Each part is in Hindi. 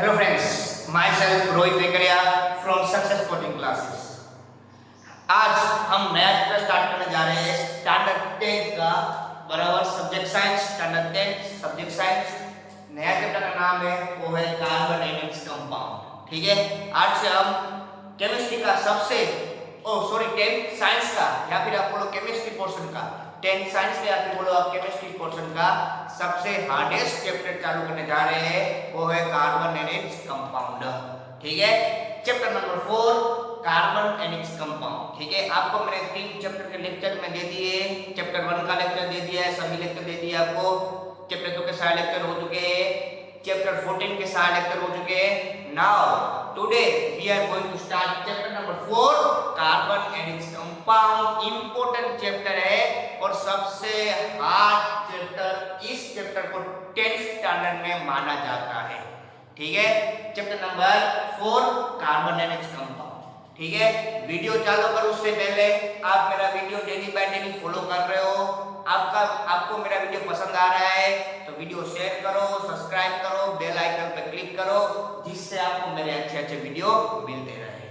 Hello friends, my self Rohit Vekariya from success coaching classes. आज हम नया चैप्टर स्टार्ट करने जा रहे हैं स्टैंडर्ड 10 का बराबर subject science. Standard 10 subject science नया चैप्टर का नाम है वो है कार्बन एंड इट्स कंपाउंड। ठीक है, आज से हम केमिस्ट्री का सबसे 10 साइंस का या फिर आप बोलो केमिस्ट्री पोर्शन का 10 साइंस का या फिर बोलो आप केमिस्ट्री पोर्शन का सबसे हार्डेस्ट चैप्टर चालू करने जा रहे हैं वो है कार्बन एंड इट्स कंपाउंड। ठीक है, chapter number 4 carbon and its compound. ठीक है, आपको मैंने 3 चैप्टर के लेक्चर में दे दिए। चैप्टर 1 का लेक्चर दे दिया है, सभी लेक्चर दे दिए आपको। चैप्टर 2 के सारे लेक्चर हो चुके हैं, चैप्टर 14 के सारे लेक्चर हो चुके हैं। Now today we are going to start chapter number 4 carbon and its compound. Important chapter है और सबसे हार्ड चैप्टर। इस चैप्टर को 10th स्टैंडर्ड में माना जाता है। ठीक है, chapter number 4 carbon and its compound. ठीक है, वीडियो चालू करो उससे पहले आप मेरा video daily by daily follow कर रहे हो। आपको मेरा वीडियो पसंद आ रहा है तो वीडियो शेयर करो, सब्सक्राइब करो, बेल आइकन पे क्लिक करो जिससे आपको मेरे अच्छे वीडियो मिलते रहे।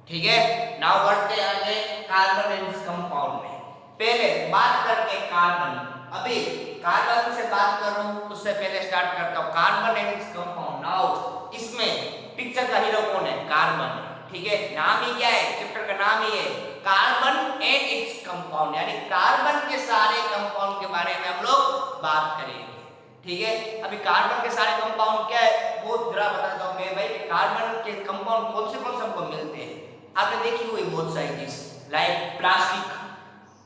ठीक है, नाउ बढ़ते आगे कार्बन एंड इट्स कंपाउंड में। पहले बात करके कार्बन, अभी कार्बन से बात करूं उससे पहले स्टार्ट करता हूं carbon and its compound. Now इसमें पिक्चर का हीरो कौन है? कार्बन। ठीक है, नाम ही क्या है? चैप्टर का नाम ही है कार्बन एंड इट्स कंपाउंड, यानी कार्बन के सारे कंपाउंड के बारे में हम लोग बात करेंगे। ठीक है, अभी कार्बन के सारे कंपाउंड क्या है वो जरा बताता हूं मैं भाई कि कार्बन के कंपाउंड कौन से हमको मिलते हैं। आपने देखी हुई बहुत सारी चीज, लाइक प्लास्टिक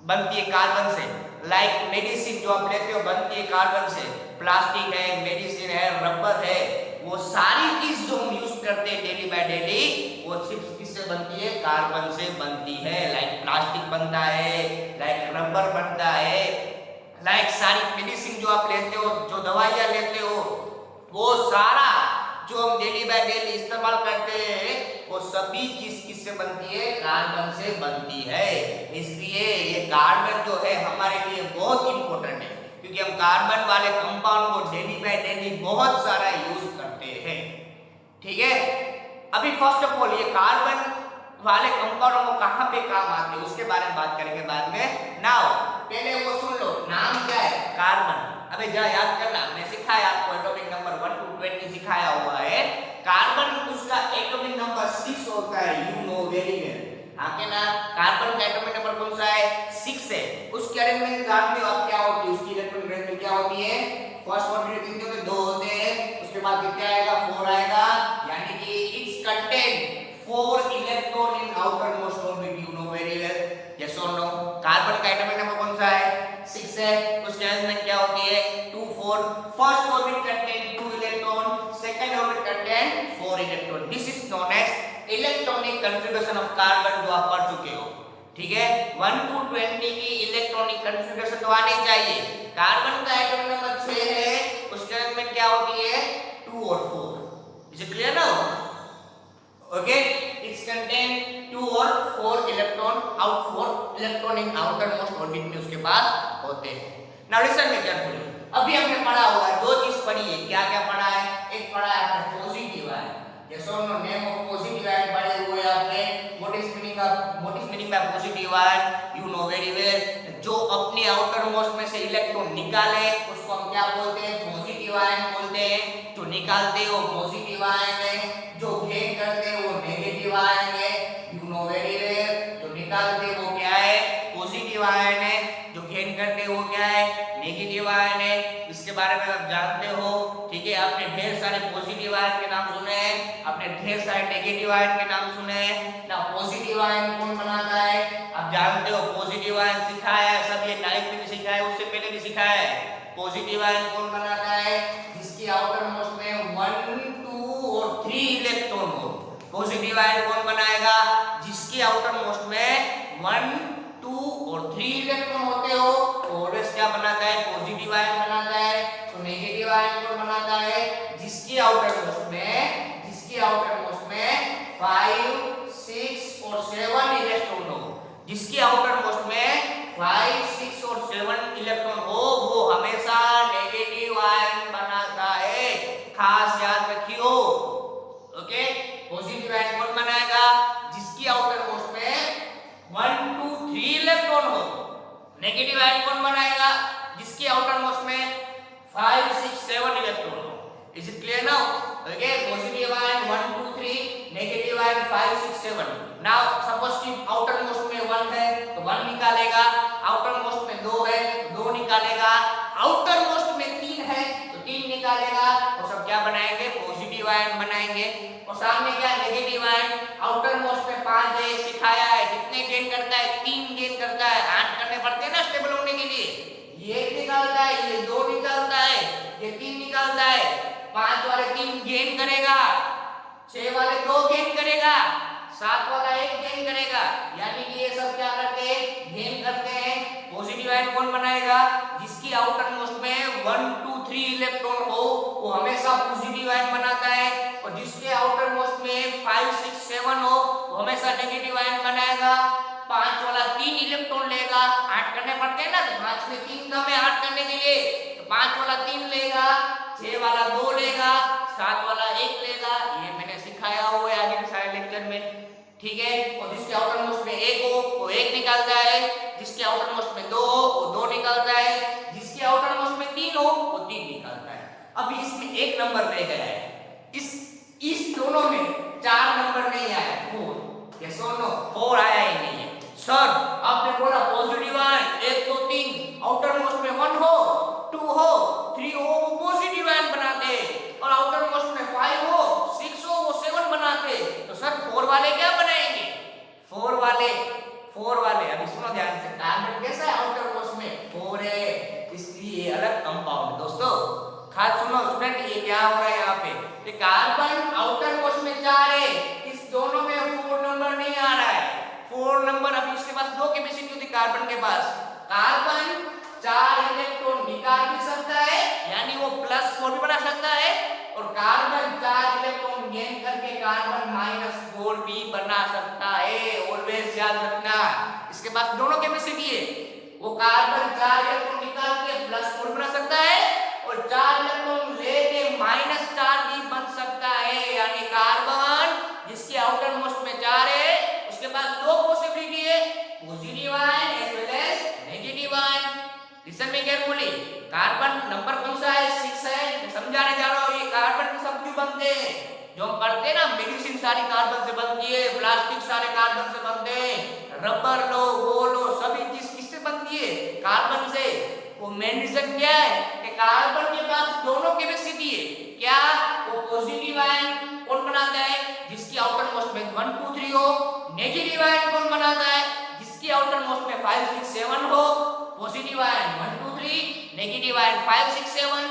बनती है कार्बन से, लाइक मेडिसिन जो आप लेते हो बनती है कार्बन से, प्लास्टिक है, मेडिसिन है, रबर है, वो सारी चीज जो हम यूज करते हैं डेली बाय डेली वो सिर्फ किससे बनती है? कार्बन से बनती है। लाइक प्लास्टिक बनता है, लाइक रबर बनता है, लाइक सारी मेडिसिन जो आप लेते हो, जो दवाइयां लेते हो, वो सारा जो हम डेली बाय डेली इस्तेमाल करते हैं वो सभी चीज किससे बनती है? कार्बन से बनती है। इसलिए ये कार्बन जो है हमारे लिए बहुत इंपॉर्टेंट है क्योंकि हम कार्बन वाले कंपाउंड को डेली बाय डेली बहुत सारा यूज करते हैं। ठीक है, अभी फर्स्ट ऑफ ऑल ये कार्बन वाले कंपाउंड को कहां पे काम आते हैं उसके बारे में बात करेंगे बाद में। नाउ पहले वो सुन लो, नाम क्या है? कार्बन। अबे जा याद करना, मैं सिखाया आपको एटॉमिक नंबर 1 to 20 सिखाया हुआ है। कार्बन उसका एटॉमिक नंबर 6 होता है, यू नो वेरी वेल। आके ना कार्बन का एटॉमिक नंबर कौन सा है? 6 है। उसकी अरेंजमेंट जानते हो आप क्या होती है? उसकी इलेक्ट्रॉनिक अरेंजमेंट क्या होती है? फर्स्ट ऑर्बिटल कितने होते हैं? 2 होते हैं। उसके बाद कितना आएगा? 4 आएगा, यानी कि it's contain 4 electron in outermost orbit, you know very well. Yes और नो? कार्बन का एटॉमिक नंबर कौन सा है? 6 है। उसकी अरेंजमेंट क्या होती है? 2 4। First orbit contain 2 electron, second orbit contain 4 electron. This is known as electronic configuration of carbon, जो आप पढ़ चुके हो। ठीक है, 1 to 20 की इलेक्ट्रॉनिक कॉन्फ़िगरेशन तो आनी चाहिए। कार्बन का एटॉमिक नंबर 6 है, उसके अरेंजमेंट क्या होती है? 2 और 4। Is it clear now? Okay, it's contain 2 और 4 electron, out 4 electron in outermost orbit में उसके पास होते हैं। नाउ लिसन मी केयरफुली, अभी हमने पढ़ा हुआ है 2 चीज पढ़ी है। क्या क्या पढ़ा है? एक पढ़ा है आपने पॉजिटिव आयन। यस और no? Name of positive ion पढ़े हुए आपने। What is meaning by positive ion? You know very well. जो अपने आउटर मोस्ट में से इलेक्ट्रॉन निकाले उसको हम क्या बोलते हैं? पॉजिटिव आयन बोलते हैं। जो निकालते हो पॉजिटिव आयन है, जो गेन करते हैं वो नेगेटिव आयन है, यू नो वेरी वेल। जो निकालते हैं वो क्या है? पॉजिटिव आयन है, जो गेन करते हैं वो क्या है? नेगेटिव आयन है। इसके बारे में आप जानते हो। ठीक है, आपने ढेर सारे पॉजिटिव आयन के नाम सुने हैं, आपने ढेर सारे नेगेटिव आयन के नाम सुने हैं ना। पॉजिटिव आयन कौन बनाता है? आप जानते हो, पॉजिटिव आयन सिखाया है, सब ये 9th में भी सिखाया है, उससे पहले भी सिखाया है। पॉजिटिव आयन कौन बनाता है? जिसकी आउटर मोस्ट में 1 2 और 3 इलेक्ट्रॉन हो। पॉजिटिव आयन कौन बनाएगा? जिसकी आउटर मोस्ट में 1 2 और 3 इलेक्ट्रॉन होते हो तो ऑलवेज क्या बनाता है? पॉजिटिव आयन बनाता है। तो नेगेटिव आयन कौन बनाता है? जिसकी आउटर मोस्ट में 5 6 और 7 इलेक्ट्रॉन हो। जिसकी आउटर मोस्ट में 5 6 और 7 इलेक्ट्रॉन हो वो हमेशा नेगेटिव आयन बनाता है। खास याद रखियो, कौन हो? नेगेटिव आयन कौन बनाएगा? जिसके आउटर मोस्ट में 5 6 7 इलेक्ट्रॉन हो। Is it clear now? Okay, positive ion 1 2 3, negative ion 5 6 7। Now suppose कि आउटर मोस्ट में 1 है तो 1 निकालेगा, आउटर मोस्ट में 2 है तो 2 निकालेगा, आउटर मोस्ट में 3 है तो 3 निकालेगा, और सब क्या बनाएंगे? पॉजिटिव आयन बनाएंगे। और सामने क्या? Negative ion. आउटर मोस्ट में 5 है, सिखाया है कितने गेन करता है? 3 गेन करता है। 8 करने पड़ते हैं ना स्टेबल होने के लिए। ये 1 निकालता है, ये 2 निकालता है, ये 3 निकालता है। 5 वाले 3 गेन करेगा, 6 वाले 2 गेन करेगा, 7 वाला 1 गेन करेगा। यानी कि ये सब क्या करते हैं? गेन करते हैं। पॉजिटिव आयन कौन बनाएगा? जिसकी आउटर मोस्ट में 1 2 3 इलेक्ट्रॉन हो वो हमेशा पॉजिटिव आयन बनाता है, और जिसके आउटर मोस्ट में 5 6 7 हो वो हमेशा नेगेटिव आयन बनाएगा। 5 वाला 3 इलेक्ट्रॉन लेगा, 8 करने पड़ते हैं ना, तो 5 में 3 कम है 8 करने के लिए, तो 5 वाला 3 लेगा, 6 वाला 2 लेगा, 7 वाला 1 लेगा। ये मैंने सिखाया हुआ है आगे के सारे लेक्चर में, ठीक है। और जिसके आउटर मोस्ट में 1 हो वो 1 निकालता है, जिसके आउटर मोस्ट में 2 हो वो 2 निकालता है, जिसके आउटर मोस्ट में 3 हो वो 3 निकालता है। अभी इसमें एक नंबर रह गया है, इस दोनों में 4 नंबर नहीं आया, 4। ये सुनो, 4 आया ही नहीं है। सर आपने बोला पॉजिटिव आयन 1 2 3, आउटर मोस्ट में 1 हो 2 हो 3 हो वो पॉजिटिव आयन बनाते, और आउटर मोस्ट में 5 हो 6 हो वो 7 बनाते। तो सर 4 वाले क्या बनाएंगे? 4 वाले अभी सुनो ध्यान से, कार्बन कैसा है? आउटर मोस्ट में 4 है, इसलिए अलग कंपाउंड। दोस्तों खास सुनो स्टूडेंट, ये क्या हो रहा है यहाँ पे? ये कार्बन आउटर मोस्ट में 4 है, इस दोनों में 4 नंबर नहीं आ रहा है। 4 नंबर, अभी इसके पास 2 कैपेसिटी होती कार्बन के पास। कार्बन 4 इलेक्ट्रॉन निकाल भी सकता है, यानी वो +4 भी बना सकता है, और कार्बन 4 इलेक्ट्रॉन गेन करके कार्बन -4 भी बना सकता है। ऑलवेज याद रखना, इसके पास दोनों कैपेसिटी है। वो कार्बन 4 इलेक्ट्रॉन निकाल के +4 बना सकता है, और 4 इलेक्ट्रॉन लेके -4 भी बन सकता है। यानी कार्बन जिसके आउटर मोस्ट में 4 है उसके पास 2 पॉसिबिलिटी है, positive ion as well as negative ion. Listen me carefully, carbon number कौन सा है? 6 है। मैं समझाने जा रहा हूं ये कार्बन के सब क्यों बनते हैं। जो हम पढ़ते हैं ना, मेडिसिन सारी कार्बन से बनती है, प्लास्टिक सारे कार्बन से बनते हैं, रबर लो वो लो सभी चीज किससे बनती है? कार्बन से। वो मेन रीजन क्या है कि कार्बन के पास दोनों कैपेसिटी है। क्या? वो पॉजिटिव आयन कौन बनाता है? जिसकी आउटर मोस्ट में 1 2 3 हो। नेगेटिव आयन कौन बनाता है? जिसकी आउटर मोस्ट में 5 6 7 हो। Positive ion 1 2 3, negative ion 5 6 7।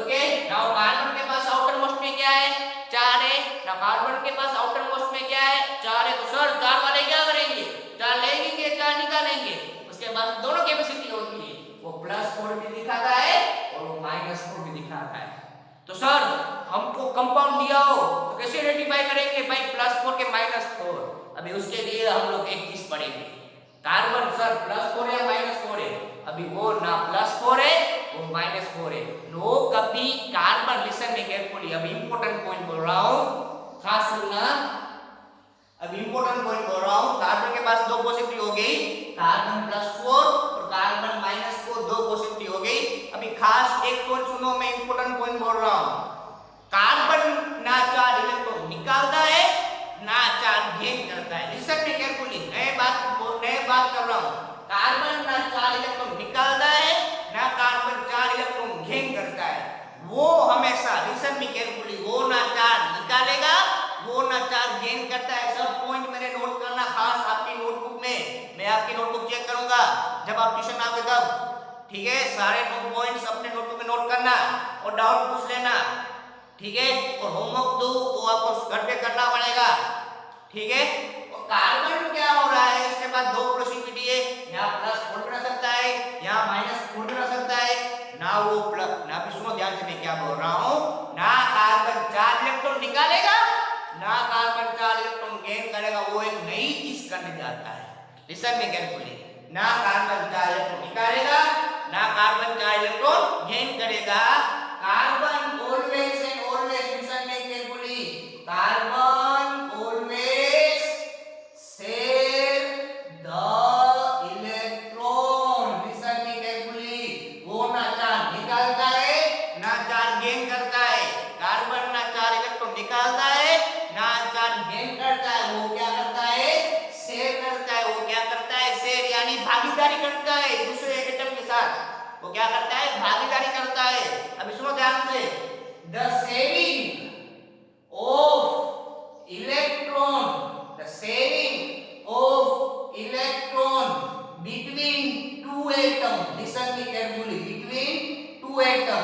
Okay, now carbon के पास आउटर मोस्ट में क्या है? 4 है। नाउ कार्बन के पास आउटर मोस्ट में क्या है? 4 है। तो सर 4 वाले क्या करेंगे? 4 लेंगे, 4 निकालेंगे। उसके पास दोनों कैपेसिटी होती है, वो +4 भी दिखाता है और वो -4 भी दिखाता है। तो सर हमको कंपाउंड दिया हो तो कैसे आइडेंटिफाई करेंगे भाई +4 के -4? अभी उसके लिए हम लोग एक चीज पढ़ेंगे। कार्बन सर +4 है या -4 है? अभी वो ना +4 है वो -4 है। नो कभी कार्बन, लिसन मी केयरफुली, अभी इंपॉर्टेंट पॉइंट बोल रहा हूं, खास सुनना। अभी इंपॉर्टेंट पॉइंट बोल रहा हूं, कार्बन के पास 2 पॉसिबिलिटी हो गई, कार्बन +4 और कार्बन -4, 2 पॉसिबिलिटी हो गई। अभी खास एक पॉइंट सुनो, मैं इंपॉर्टेंट पॉइंट बोल रहा हूं। कार्बन ना 4 इलेक्ट्रॉन निकालता है ना 4 गेन करता है। लिसन मी केयरफुली, नए बात कर रहा हूं। कार्बन ना 4 इलेक्ट्रॉन निकालता है ना कार्बन 4 इलेक्ट्रॉन गेन करता है। वो हमेशा, लिसन मी केयरफुली, वो ना 4 निकालेगा वो ना 4 गेन करता है। सब पॉइंट मेरे नोट करना खास आपकी नोटबुक में। मैं आपकी नोटबुक चेक करूंगा जब आप ट्यूशन आओगे तब, ठीक है। सारे पॉइंट्स अपने नोटबुक में नोट करना और डाउट पूछ लेना, ठीक है। और होमवर्क दो वो आपको घर पे करना पड़ेगा, ठीक है। और कार्बन क्या हो रहा है, इसके पास 2 पॉसिबिलिटी है, यहाँ +4 बना सकता है, यहाँ -4 बना सकता है। ना वो ना भी सुनो ध्यान से मैं क्या बोल रहा हूँ, ना कार्बन 4 इलेक्ट्रॉन निकालेगा ना कार्बन 4 इलेक्ट्रॉन गेन करेगा। वो एक नई चीज करने जाता है। लिसन मी केयरफुली, ना कार्बन 4 इलेक्ट्रॉन निकालेगा ना कार्बन 4 इलेक्ट्रॉन गेन करेगा। Carbon always and always, listen me carefully, carbon always share the electron भागीदारी करता है दूसरे एटम के साथ। वो क्या करता है? भागीदारी करता है। अभी सुनो ध्यान से, the sharing of electron, the sharing of electron between two atom, listen me carefully, between two atom,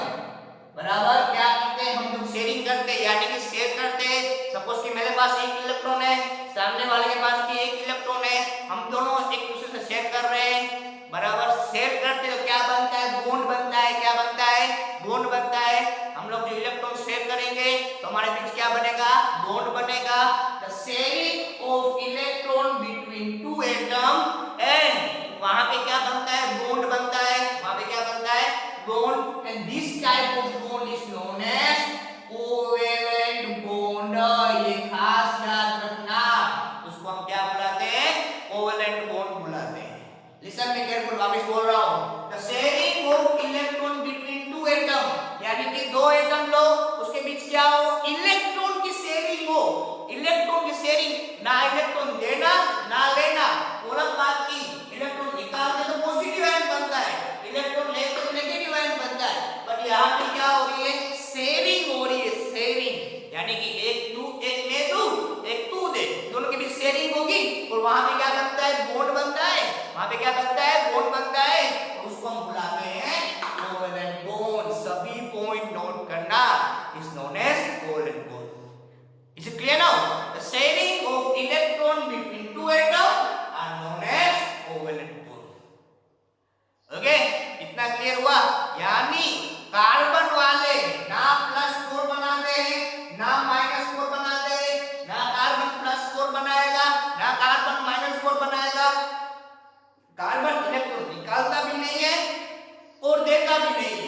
बराबर क्या करते हैं हम? जब शेयरिंग करते हैं यानी कि शेयर करते हैं, सपोज कि मेरे पास एक इलेक्ट्रॉन है, सामने वाले के पास भी एक इलेक्ट्रॉन है, हम दोनों एक दूसरे से शेयर कर रहे हैं, बराबर शेयर करते तो क्या बनता है? बॉन्ड बनता है। क्या बनता है? बॉन्ड बनता है। हम लोग जो इलेक्ट्रॉन शेयर करेंगे तो हमारे बीच क्या बनेगा? बॉन्ड बनेगा। The sharing of electron between two atom and वहां पे क्या बनता है? बॉन्ड बनता है। वहां पे क्या बनता है? Bond. And this type of bond is known as covalent bond. ये खास याद रखना, उसको हम क्या बुलाते हैं? कोवेलेंट बॉन्ड बुलाते हैं। लिसन मी केयरफुल, वापस बोल रहा हूं, the sharing of electron between two atom, यानी कि दो एटम लो, उसके बीच क्या हो? इलेक्ट्रॉन की शेयरिंग हो। इलेक्ट्रॉन की शेयरिंग, ना इलेक्ट्रॉन देना ना लेना, अलग बात की। इलेक्ट्रॉन निकालते तो पॉजिटिव आयन बनता है, इलेक्ट्रॉन लेते तो नेगेटिव आयन बनता है, पर यहां पे क्या हो रही है? शेयरिंग हो रही है। शेयरिंग यानी कि एक मैं दूं, एक तू दे, दोनों के बीच शेयरिंग होगी और वहां पे क्या बनता है? बॉन्ड बनता है। वहां पे क्या बनता है? बॉन्ड बनता है, और उसको हम बुलाते हैं कोवेलेंट बॉन्ड। सभी पॉइंट नोट करना, is known as covalent bond. Is it clear now? The sharing of electron between two atom are known as covalent bond. Okay, इतना क्लियर हुआ? यानी कार्बन वाले ना +4 बनाते हैं ना -4 बनाते हैं, ना कार्बन +4 बनाएगा ना कार्बन -4 बनाएगा। कार्बन इलेक्ट्रॉन निकालता भी नहीं है और देता भी नहीं है,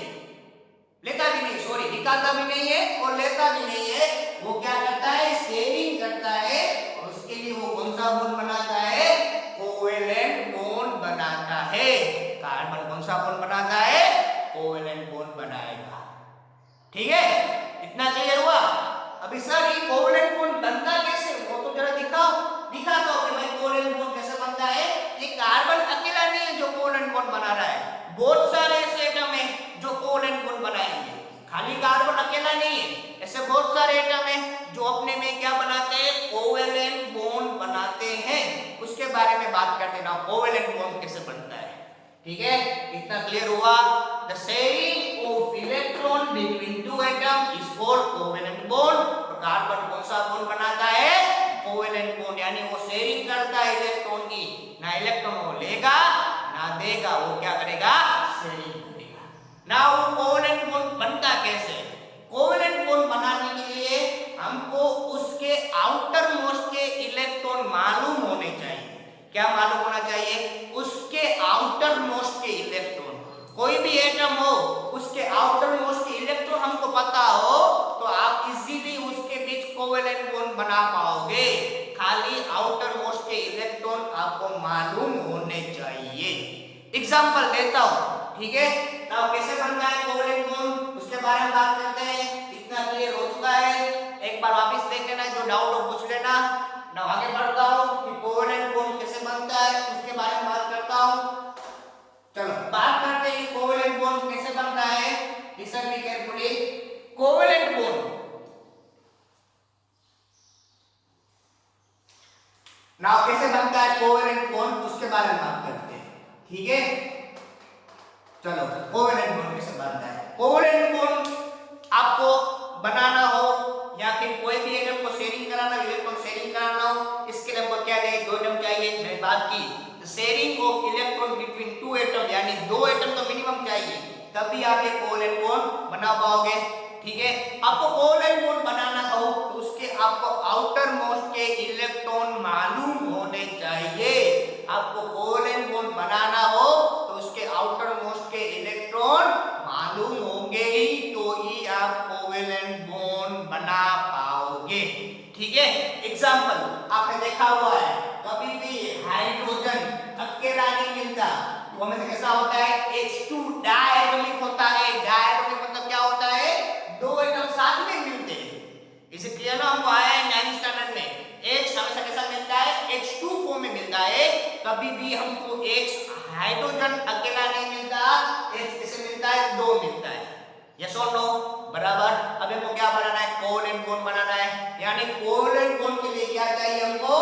लेता भी नहीं, सॉरी, निकालता भी नहीं है और लेता भी नहीं है। वो क्या करता है? शेयरिंग करता है, और उसके लिए वो कौन सा बॉन्ड बनाता है? कोवेलेंट बॉन्ड बनाता है। कार्बन कौन सा बॉन्ड बनाता है? कोवेलेंट बॉन्ड बनाएगा। ठीक है, इतना क्लियर हुआ? अभी सर ये कोवेलेंट बॉन्ड बनता कैसे? वो तो जरा दिखाओ, दिखाता हूं कि भाई कोवेलेंट बॉन्ड कैसे बनता है। ये कार्बन अकेला नहीं है जो कोवेलेंट बॉन्ड बना रहा है, बहुत सारे ऐसे एटम है जो कोवेलेंट बॉन्ड बनाएंगे। खाली कार्बन अकेला नहीं है, ऐसे बहुत सारे एटम है जो अपने में क्या बनाते हैं? कोवेलेंट बॉन्ड बनाते हैं। उसके बारे में बात करते हैं ना, कोवेलेंट बॉन्ड कैसे बनता है। ठीक है, इतना क्लियर हुआ? The sharing of electron between two atom is called covalent bond. Carbon कौन सा बॉन्ड बनाता है? कोवेलेंट बॉन्ड, यानी वो शेयरिंग करता है इलेक्ट्रॉन की, ना इलेक्ट्रॉन वो लेगा ना देगा, वो क्या करेगा? शेयरिंग करेगा। ना वो कोवेलेंट बॉन्ड बनता कैसे? कोवेलेंट बॉन्ड बनाने के लिए हमको उसके आउटर मोस्ट के इलेक्ट्रॉन मालूम होने चाहिए। क्या मालूम होना चाहिए? उसके आउटर मोस्ट के इलेक्ट्रॉन। कोई भी एटम हो, उसके आउटर मोस्ट के इलेक्ट्रॉन हमको पता हो तो आप इजीली उसके बीच कोवेलेंट बॉन्ड बना पाओगे। खाली आउटर मोस्ट के इलेक्ट्रॉन आपको मालूम होने चाहिए। एग्जांपल देता हूं, ठीक है? नाउ कैसे बनता है कोवेलेंट बॉन्ड, उसके बारे में बात करते हैं। इतना क्लियर हो चुका है? एक बार वापस देख लेना, जो डाउट हो पूछ लेना। नाउ आगे बढ़ता हूं कि कोवेलेंट बॉन्ड कैसे बनता है, उसके बारे में बात करता हूं। चलो बात करते हैं कोवेलेंट बॉन्ड कैसे बनता है। Listen me carefully. Covalent bond, now कैसे बनता है कोवेलेंट बॉन्ड, उसके बारे में बात करते हैं। ठीक है, चलो कोवेलेंट बॉन्ड कैसे बनता है। कोवेलेंट बॉन्ड आपको बनाना हो या फिर कोई भी एटम को शेयरिंग कराना, इलेक्ट्रॉन शेयरिंग कराना हो, इसके लिए हमको क्या चाहिए? दो एटम चाहिए। मैंने बात की sharing of electron between two atom, यानी दो एटम तो मिनिमम चाहिए, तभी आप ये कोवेलेंट बॉन्ड बना पाओगे। ठीक है, आपको कोवेलेंट बॉन्ड बनाना हो तो उसके आपको आउटर मोस्ट के इलेक्ट्रॉन मालूम होने चाहिए। आपको कोवेलेंट बॉन्ड बनाना हो तो उसके आउटर मोस्ट के इलेक्ट्रॉन मालूम होंगे ही तो ही आप कोवेलेंट बॉन्ड बना पाओगे। ठीक है, एग्जांपल आपने देखा हुआ है, कभी भी हाइड्रोजन अकेला नहीं मिलता, वो में से कैसा होता है? H2 डायटोमिक होता है। डायटोमिक मतलब क्या होता है? दो एटम साथ में मिलते हैं। इसे क्लियर ना, हमको आया है 9th स्टैंडर्ड में H हमेशा कैसा मिलता है, H2 फॉर्म में मिलता है। कभी भी हमको H हाइड्रोजन अकेला नहीं मिलता, H कैसे मिलता है, दो मिलता है। यस और नो, बराबर। अब हमको क्या बनाना है, कोवेलेंट बॉन्ड बनाना है। यानी कोवेलेंट बॉन्ड के लिए क्या चाहिए हमको,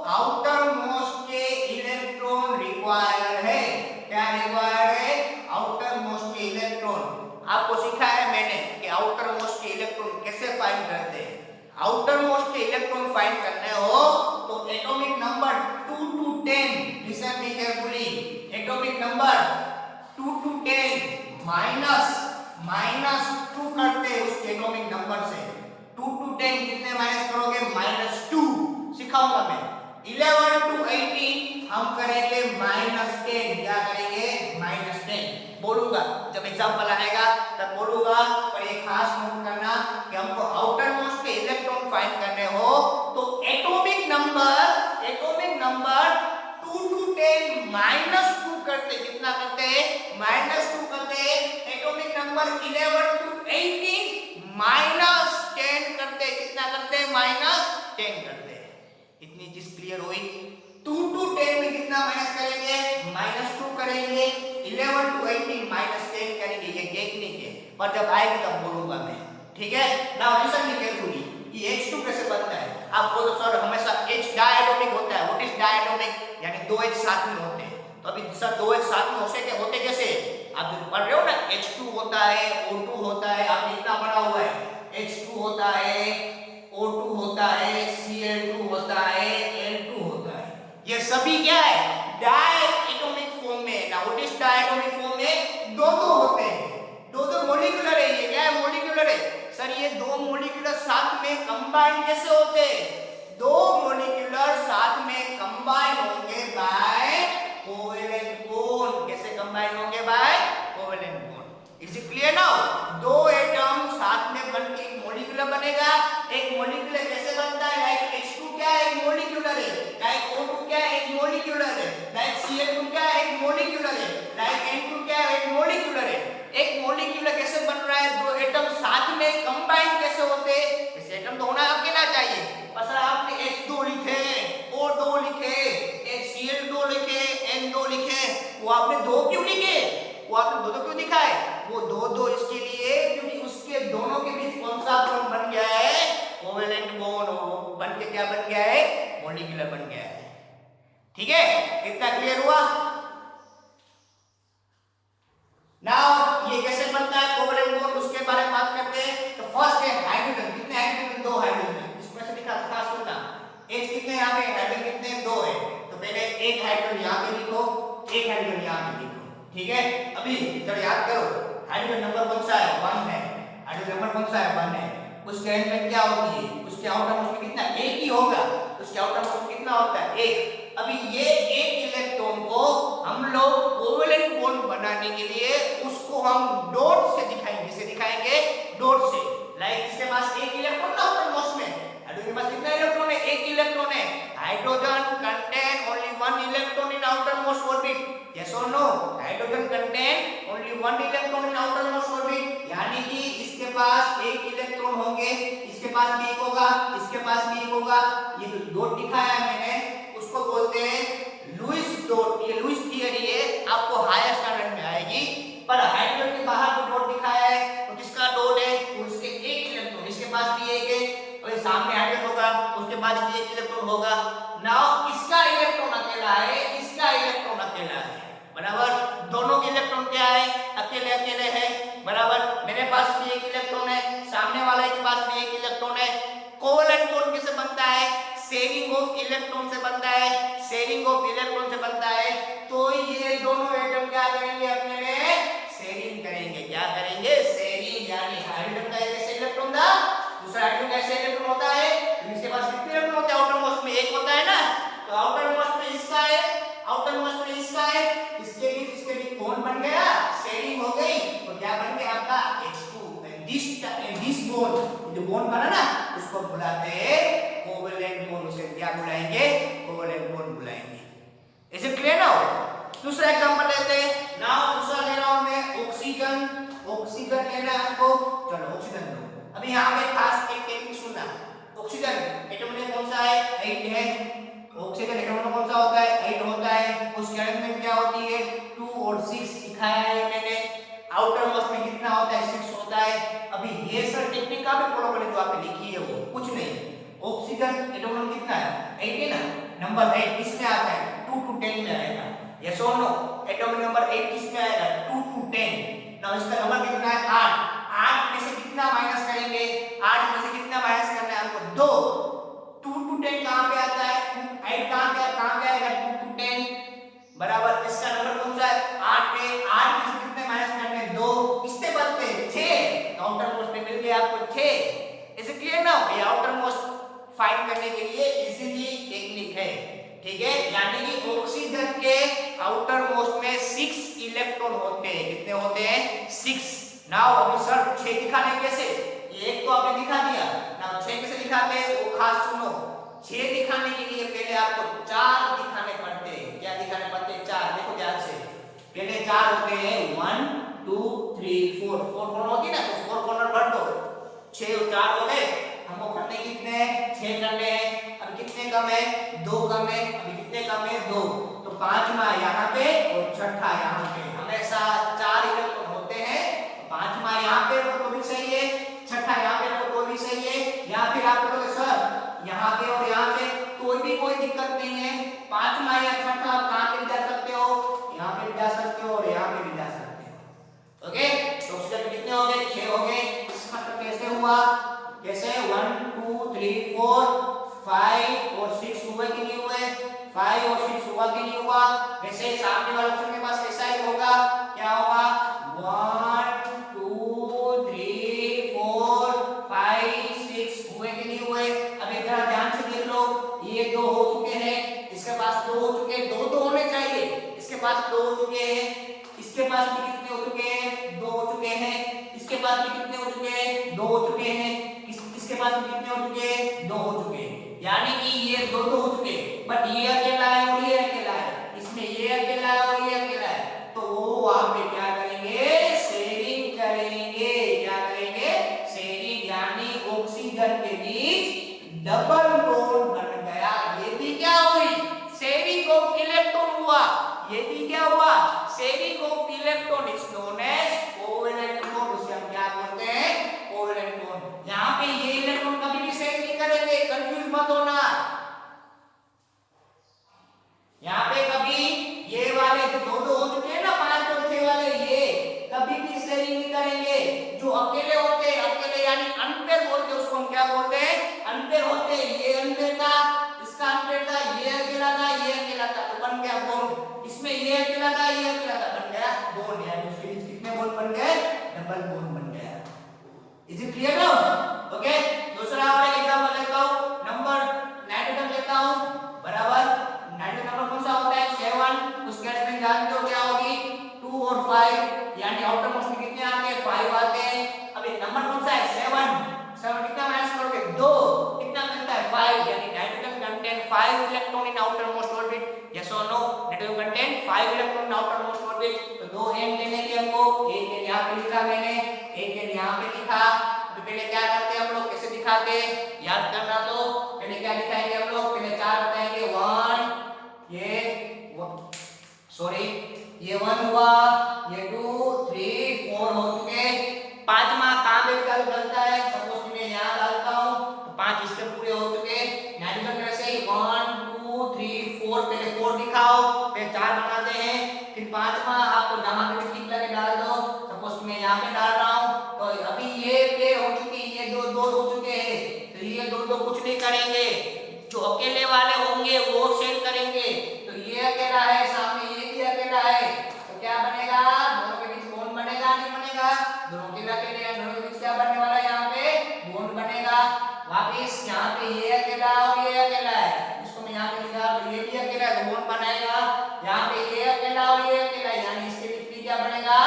आउटर मोस्ट के इलेक्ट्रॉन रिक्वायर्ड है। क्या रिक्वायर्ड है, आउटर मोस्ट के इलेक्ट्रॉन। आपको सिखाया है मैंने कि आउटर मोस्ट के इलेक्ट्रॉन कैसे फाइंड करते हैं। आउटर मोस्ट के इलेक्ट्रॉन फाइंड करने हो तो atomic number 2 to 10, listen me carefully, atomic number 2 to 10 minus 2 करते हैं उस एटॉमिक नंबर से। 2 to 10 कितने माइनस करोगे, -2 सिखाऊंगा मैं। 11 to 18 हम करेंगे -10, क्या करेंगे, -10 बोलूंगा। जब एग्जांपल आएगा तब बोलूंगा, पर ये खास नोट करना कि हमको आउटर मोस्ट के इलेक्ट्रॉन फाइंड करने हो तो एटॉमिक नंबर 2 to 10 -2 करते, कितना करते हैं, -2 करते। एटॉमिक नंबर 11 to 18 -10 करते, कितना करते, -10 करते। इतनी चीज क्लियर हुई। 2 to 10 में कितना माइनस करेंगे, -2 करेंगे। 11 to 18 -10 करेंगे, ये टेक्निक है, पर जब आएगी तब बोलूंगा मैं, ठीक है। नाउ लिसन मी केयरफुली कि H2 कैसे बनता है। आप बोलो सर हमेशा H डायटोमिक होता है। व्हाट इज डायटोमिक, यानी दो H साथ में होते हैं। तो अभी सर दो H साथ में होते कैसे, आप जो पढ़ रहे हो ना, H2 होता है, O2 होता है, आपने इतना पढ़ा हुआ है, H2 होता है, O2 होता है, Cl2 होता है, N2 होता है। ये सभी क्या है, डायटोमिक फॉर्म में। ना व्हाट इज डायटोमिक फॉर्म में, दो होते हैं, दो मॉलिक्यूलर है। ये क्या है, मॉलिक्यूलर है। सर ये दो मॉलिक्यूलर साथ में कंबाइन कैसे होते हैं, दो मॉलिक्यूलर साथ में कंबाइन होंगे बाय कोवेलेंट बॉन्ड। कैसे कंबाइन होंगे, by covalent bond. Is it clear now. दो एटम साथ में बनके एक मॉलिक्यूलर बनेगा। एक मॉलिक्यूलर कैसे बनता है, लाइक H2 क्या है, एक मॉलिक्यूलर है। लाइक O2 क्या है, एक मॉलिक्यूलर है। लाइक Cl2 क्या है, एक मॉलिक्यूलर है। लाइक N2 क्या है, एक मॉलिक्यूलर है। एक मॉलिक्यूलर कैसे बन रहा है, दो एटम साथ में कंबाइन कैसे होते हैं, इस एटम तो होना अकेला चाहिए। पर सर आपने H2 लिखे, O2 लिखे, एक Cl2 लिखे, N2 लिखे, वो आपने दो क्यों लिखे, वो आपने दो क्यों दिखाए, वो दो इसके लिए क्योंकि उसके दोनों के बीच कौन सा बॉन्ड बन गया है, कोवेलेंट बॉन्ड। और बन के क्या बन गया है, मॉलिक्यूलर बन गया है। ठीक है, इतना क्लियर हुआ। नाउ ये कैसे बनता है कोवेलेंट बॉन्ड, उसके बारे में बात करते हैं। तो फर्स्ट है हाइड्रोजन। कितने हाइड्रोजन, दो हाइड्रोजन। इसमें से दिखा था, सुनना H कितने, यहाँ पे हाइड्रोजन कितने, दो है। तो पहले एक हाइड्रोजन यहाँ पे लिखो, एक हाइड्रोजन यहाँ पे लिखो, ठीक है। अभी जरा याद करो, हाइड्रोजन नंबर कौन सा है, 1 है। हाइड्रोजन नंबर कौन सा है, 1 है। उसके एलिमेंट क्या होती है, उसके आउटर मोस्ट में कितना, एक ही होगा। उसके आउटर मोस्ट में कितना होता है, एक। अभी ये एक इलेक्ट्रॉन को हम लोग कोवेलेंट बॉन्ड बनाने के लिए उसको हम डॉट से दिखाएंगे। किससे दिखाएंगे, डॉट से। लाइक इसके पास एक इलेक्ट्रॉन ना आउटर मोस्ट में, हाइड्रोजन के पास कितना इलेक्ट्रॉन है, एक इलेक्ट्रॉन है। Hydrogen contain only 1 electron in outermost orbit. Yes और no, hydrogen contain only 1 electron in outermost orbit. यानी कि इसके पास एक इलेक्ट्रॉन होंगे, इसके पास भी एक होगा, इसके पास भी एक होगा। ये जो डॉट दिखाया है मैंने, उसको बोलते हैं लुईस डॉट। ये लुईस थियरी है, आपको हायर स्टैंडर्ड में आएगी। पर हाइड्रोजन के बाहर जो डॉट दिखाया है तो किसका डॉट है, उसके एक इलेक्ट्रॉन, इसके पास भी एक है। और सामने हाइड्रोजन होगा, उसके पास भी एक इलेक्ट्रॉन होगा। नाउ इसका इलेक्ट्रॉन अकेला है, इसका इलेक्ट्रॉन अकेला है, बराबर। दोनों के इलेक्ट्रॉन क्या है, अकेले अकेले है, बराबर। मेरे पास भी एक इलेक्ट्रॉन है, सामने वाले के पास भी एक इलेक्ट्रॉन है। कोवेलेंट बॉन्ड कैसे बनता है, शेयरिंग ऑफ इलेक्ट्रॉन से बनता है, शेयरिंग ऑफ इलेक्ट्रॉन से बनता है। तो ये दोनों एटम क्या करेंगे, अपने में शेयरिंग करेंगे। क्या करेंगे, शेयरिंग। यानी हाइड्रोजन का एक इलेक्ट्रॉन था, दूसरा हाइड्रोजन का इलेक्ट्रॉन होता है। इसके पास कितने इलेक्ट्रॉन होते हैं, आउटर मोस्ट में एक होता है ना। तो आउटर मोस्ट में इसका है, आउटर मोस्ट में इसका है, इसके बीच बॉन्ड बन गया, शेयरिंग हो गई। तो क्या बन गया आपका H2। दिस बॉन्ड, जो बॉन्ड बना ना, उसको बुलाते हैं कोवेलेंट बॉन्ड। उसे क्या बुलाएंगे, कोवेलेंट बॉन्ड बुलाएंगे। Is it clear now. दूसरा एग्जांपल लेते हैं। नाउ दूसरा ले रहा हूं मैं ऑक्सीजन लेना है आपको। चलो ऑक्सीजन लो। अभी यहां पे खास एक टेक्निक सुनना। ऑक्सीजन एटम में कौन सा है 8 है, ऑक्सीजन एटम में कौन सा होता है 8 होता है। उसके अंदर में क्या होती है 2 और 6 सिखाया है मैंने। आउटर मोस्ट में कितना होता है 6 होता है। अभी ये सर टेक्निक का भी फॉलो करें जो आपने लिखी है वो कुछ नहीं, ऑक्सीजन एटम में कितना है 8 है ना, नंबर 8 किसमें आता है 2 to 10 में आएगा, यस और नो। एटॉमिक नंबर 8 किसमें आएगा 2 to 10। नाउ इसका नंबर कितना है 8, 8 में से कितना माइनस करेंगे, 8 में से कितना माइनस करना है हमको 2, 2 to 10 कहां पे आता है 8 कहां पे आएगा 2 to 10 बराबर। इसका नंबर कौन सा है 8 है, 8 में से कितने माइनस करने 2, किससे बनते 6, आउटर मोस्ट पे मिल गया आपको 6। इज इट क्लियर नाउ, ये आउटर मोस्ट फाइंड करने के लिए इजीली टेक्निक है, ठीक है। यानी कि ऑक्सीजन के आउटर मोस्ट में 6 इलेक्ट्रॉन होते हैं, कितने होते हैं 6। नाउ अभी सर 6 दिखाने कैसे, ये एक तो आपने दिखा दिया, नाउ 6 कैसे दिखाते हैं वो खास सुनो। 6 दिखाने के लिए पहले आपको 4 दिखाने पड़ते हैं। क्या दिखाने पड़ते हैं 4, देखो ध्यान से। पहले 4 होते हैं 1 2 3 4, 4 कॉर्नर होती है ना, तो 4 कॉर्नर भर दो। 6 और 4 हो गए, हमको करने कितने हैं 6 करने हैं। अब कितने कम है 2 कम है, अभी कितने कम है 2, तो 5वां यहाँ पे और 6ठा यहाँ पे। हमेशा 4 इलेक्ट्रॉन होते हैं, 5वां यहाँ पे तो भी सही है, 6ठा यहाँ पे तो भी सही है। या फिर आप बोलोगे सर यहाँ पे और यहाँ पे तो भी कोई दिक्कत नहीं है, 5वां या 6ठा आप कहाँ पे भी जा सकते हो, यहाँ पे भी जा सकते हो और यहाँ पे भी जा सकते हो। ओके, तो ऑक्सीजन कितने हो गए 6 हो गए। इसका मतलब कैसे हुआ, कैसे 1 2 3 4 5 और 6 हुए कि नहीं हुए, 5 और 6 हुआ कि नहीं हुआ। वैसे सामने वाले ऑप्शन के पास ऐसा ही होगा, क्या होगा 1 2 3 4 5 6 हुए कि नहीं हुए। अब एक बार ध्यान से देख लो, ये 2 हो चुके हैं, इसके पास 2 हो चुके हैं, 2 तो होने चाहिए, इसके पास 2 हो चुके हैं, इसके पास भी कितने हो चुके हैं 2 हो चुके हैं, इसके पास भी कितने हो चुके हैं 2 हो चुके हैं, इसके पास भी कितने हो चुके हैं 2 हो चुके हैं। यानी कि ये 2 हो चुके हैं, बट ये अकेला है और ये अकेला है, इसमें ये अकेला है और ये अकेला है, तो वो वहां पे क्या करेंगे शेयरिंग करेंगे। क्या करेंगे शेयरिंग, यानी ऑक्सीजन के बीच डबल बॉन्ड बन गया। ये भी क्या हुई शेयरिंग ऑफ इलेक्ट्रॉन हुआ, ये भी क्या हुआ sharing of electron is known as covalent bond. उसे हम क्या बोलते हैं कोवेलेंट बॉन्ड। यहां पे ये इलेक्ट्रॉन कभी भी शेयर नहीं करेंगे, कंफ्यूज मत होना। यहां पे कभी ये वाले जो 2 हो चुके हैं ना 5 और 6 वाले, ये कभी भी शेयरिंग नहीं करेंगे। जो अकेले होते हैं, अकेले यानी अनपेयर बोलते हैं, उसको हम क्या बोलते हैं अनपेयर होते हैं। ये अनपेयर था, इसका अनपेयर था, ये अकेला था, ये अकेला था, तो बन गया बॉन्ड। इसमें ये अकेला था, ये अकेला था, बन गया बॉन्ड। यानी उसके बीच कितने बॉन्ड बन गए डबल बॉन्ड बन गया। Is it clear now? Okay, दूसरा और एक एग्जांपल लेता हूं, नंबर नाइट्रोजन लेता हूं बराबर। नाइट्रोजन नंबर कौन सा होता है 7, उसके अंदर में जानते हो क्या होगी 2 और 5, यानी आउटर मोस्ट में कितने आते हैं 5 आते हैं। अब ये नंबर कौन सा है 7 कितना माइनस करोगे 2, कितना मिलता है 5, यानी nitrogen contain 5 electron in outermost orbit, yes और no. Nitrogen contain 5 electron in outermost orbit, तो 2 n लेने के हमको, एक n यहां पे लिखा मैंने, एक n यहां पे लिखा। तो पहले क्या करते हैं हम लोग, कैसे दिखाते हैं याद करना, तो पहले क्या दिखाएंगे हम लोग, पहले 4 बताएंगे 1, ये सॉरी ये 1 हुआ, ये 2 3 4 हो चुके। 5वां कहां पे डालता है, सपोज कि मैं यहां डालता हूं, तो 5 इसके पूरे हो चुके। नाइट्रोजन में से 1 2 3 4, पहले 4 दिखाओ, फिर 4 बनाते हैं, फिर 5वां आपको जहां पे भी ठीक लगे डाल दो। सपोज मैं यहां पे डाल रहा हूं, तो अभी ये पेड़ हो चुकी, ये 2 हो चुके हैं, तो ये 2 कुछ नहीं करेंगे, जो अकेले वाले होंगे वो शेयर करेंगे। तो ये अकेला है, सामने ये भी अकेला है, तो क्या बनेगा दोनों के बीच बॉन्ड बनेगा नहीं बनेगा, दोनों के अकेले हैं, दोनों के बीच क्या बनने वाला है यहाँ पे बॉन्ड बनेगा। वापस यहाँ पे ये अकेला और ये अकेला है, इसको मैं यहाँ पे लिखा, तो ये भी अकेला है तो बॉन्ड बनाएगा। यहाँ पे ये अकेला और ये अकेला, यानी इसके बीच भी क्या बनेगा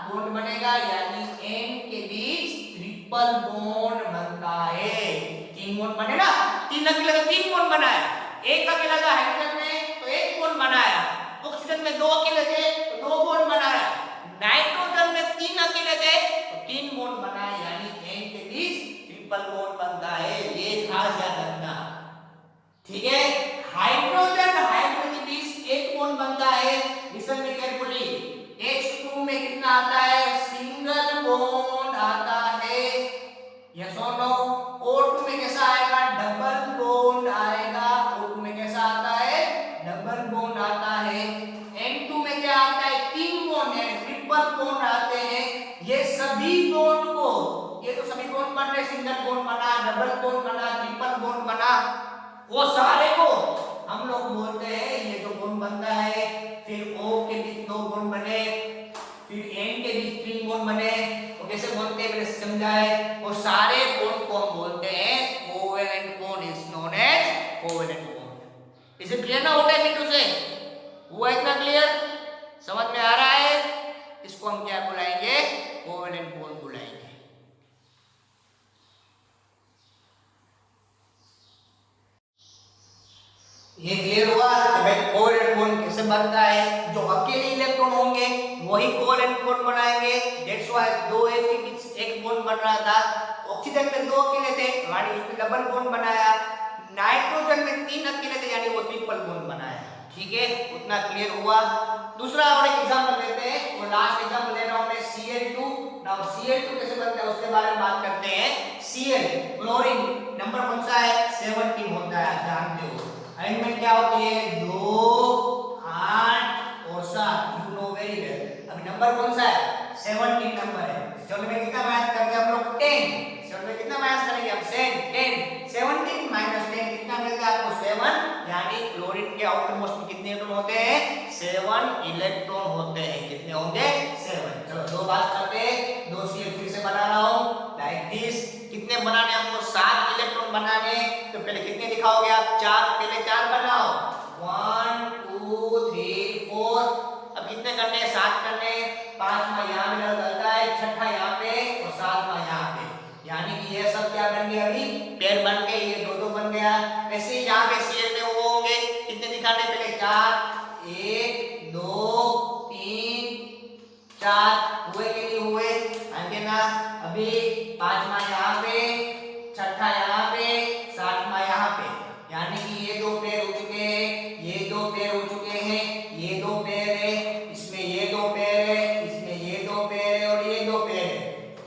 बॉन्ड बनेगा, यानी n के बीच ट्रिपल बॉन्ड बनता है। 3 बॉन्ड बने ना, 3 अकेले का 3 बॉन्ड बनाया, एक अकेला का हाइड्रोजन में तो 1 बॉन्ड बनाया, ऑक्सीजन में 2 अकेले थे तो 2 बॉन्ड बनाया, नाइट्रोजन में 3 अकेले थे तो 3 बॉन्ड बनाए, यानी n के बीच ट्रिपल बॉन्ड बनता है। ये खास याद आता है? सिंगल बॉन्ड आता है। यस और नो? O2 में कैसा आएगा? डबल बॉन्ड आएगा। O2 में कैसा आता है? डबल बॉन्ड आता है। N2 में क्या आता है? तीन बॉन्ड है, ट्रिपल बॉन्ड आते हैं। ये सभी बॉन्ड को, ये तो सभी बॉन्ड बन रहे, सिंगल बॉन्ड बना, डबल बॉन्ड बना, ट्रिपल बॉन्ड बना, वो सारे को हम लोग बोलते हैं ये जो बॉन्ड बनता है। फिर O के बीच दो बॉन्ड बने, फिर N के बीच तीन बॉन्ड बने, वो कैसे बोलते हैं मैंने समझाया। वो सारे बॉन्ड को हम बोलते हैं covalent bond, is known as covalent bond. इसे क्लियर ना होता है बिंदु से? हुआ इतना क्लियर? समझ में आ रहा है? इसको हम क्या बुलाएंगे? कोवेलेंट बॉन्ड बुलाएंगे। ये क्लियर हुआ कि भाई कोवेलेंट बॉन्ड कैसे बनता है? जो अकेले इलेक्ट्रॉन होंगे वही कोवेलेंट बॉन्ड बनाएंगे। दैट्स व्हाई दो H के बीच एक बॉन्ड बन रहा था। ऑक्सीजन में दो अकेले थे, यानी उसने डबल बॉन्ड बनाया। नाइट्रोजन में तीन अकेले थे, यानी वो ट्रिपल बॉन्ड बनाया। ठीक है, उतना क्लियर हुआ। दूसरा और एक एग्जांपल लेते हैं, वो लास्ट एग्जांपल ले रहा हूं मैं, Cl2। नाउ Cl2 कैसे बनता है उसके बारे में बात करते हैं। Cl क्लोरीन नंबर कौन सा है? 17 होता है, जानते हो। अरेंजमेंट क्या होती है? 2, 8 और 7, यू नो वेरी वेल। अभी नंबर कौन सा है? 17 नंबर है। चलो में कितना मैच करके हम लोग 10, चलो में कितना मैच करेंगे हम? 10 17 माइनस 10 कितना मिलता है आपको? 7, यानी क्लोरीन के आउटर मोस्ट में कितने इलेक्ट्रॉन होते हैं? 7 इलेक्ट्रॉन होते हैं। कितने होंगे? 7। चलो दो बात करते हैं, दो Cl फिर से बना रहा हूं लाइक दिस। कितने बनाने हमको? 7 इलेक्ट्रॉन बनाने। तो पहले कितने दिखाओगे आप? 4, पहले 4 बनाओ। 1 2 3 4। अब कितने करने हैं? 7 करने हैं। पांचवा यहाँ में डलता है, छठा यहाँ पे और सातवां यहाँ पे, यानी कि ये सब क्या बन गया? अभी पेयर बन गए, ये दो दो बन गया। वैसे ही यहाँ पे Cl में वो होंगे, कितने दिखाने? पहले 4, 1 2 3 4 हुए कि नहीं हुए? आगे ना। अभी पांचवा यहाँ पे, छठा यहाँ पे, सातवां यहाँ पे, यानी कि ये दो पेयर हो चुके हैं, ये दो पेयर हो चुके हैं, ये दो पेयर है, इसमें ये दो पेयर है, इसमें ये दो पेयर है और ये दो पेयर है।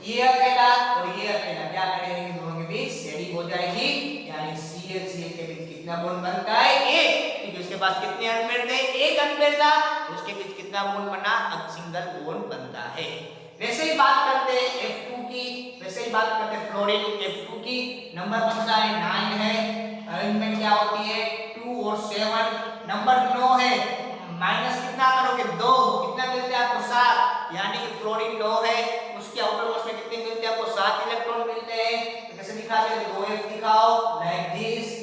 ये अकेला और ये अकेला क्या करेंगे? दोनों के बीच शेयरिंग हो जाएगी, यानी Cl के बीच कितना बॉन्ड बनता है? एक, क्योंकि उसके पास कितने अनपेयर थे? एक अनपेयर था, उसके बीच कितना बॉन्ड बना? अब सिंगल बॉन्ड बनता है। वैसे ही बात करते हैं F2 की, वैसे ही बात करते हैं फ्लोरीन F2 की। नंबर कौन सा है? 9 है। अरेंजमेंट क्या होती है? 2 और 7। नंबर 9 है, माइनस कितना करोगे? 2, कितना मिलते हैं आपको? 7, यानी कि फ्लोरीन 9 है, उसके आउटर मोस्ट में कितने मिलते हैं आपको? 7 इलेक्ट्रॉन मिलते हैं। तो कैसे दिखाते हैं? 2F दिखाओ लाइक दिस।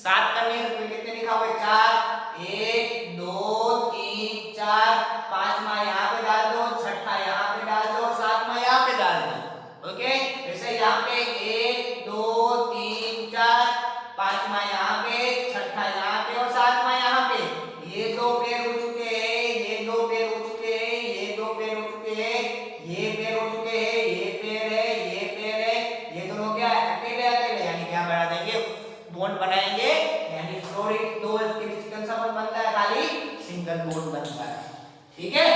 7 करने तो कितने दिखाओगे? 4, 1 2 3 4, पांचवा यहाँ पे डाल दो, छठा यहाँ पे डाल दो, सातवां यहाँ पे डाल दो। ओके, वैसे यहाँ पे 1 2 3 4, पांचवा यहाँ पे, छठा यहाँ पे और सातवां यहाँ पे। ये दो पेयर हो चुके हैं, ये दो पेयर हो चुके हैं, ये दो पेयर हो चुके हैं, ये पेयर हो चुके हैं, ये पेयर है, ये पेयर है। ये दोनों क्या है? अकेले अकेले, यानी क्या बढ़ा देंगे? बॉन्ड बनाएंगे, यानी फ्लोरीन 2F के बीच कौन सा बॉन्ड बनता है? खाली सिंगल बॉन्ड बनता है। ठीक है,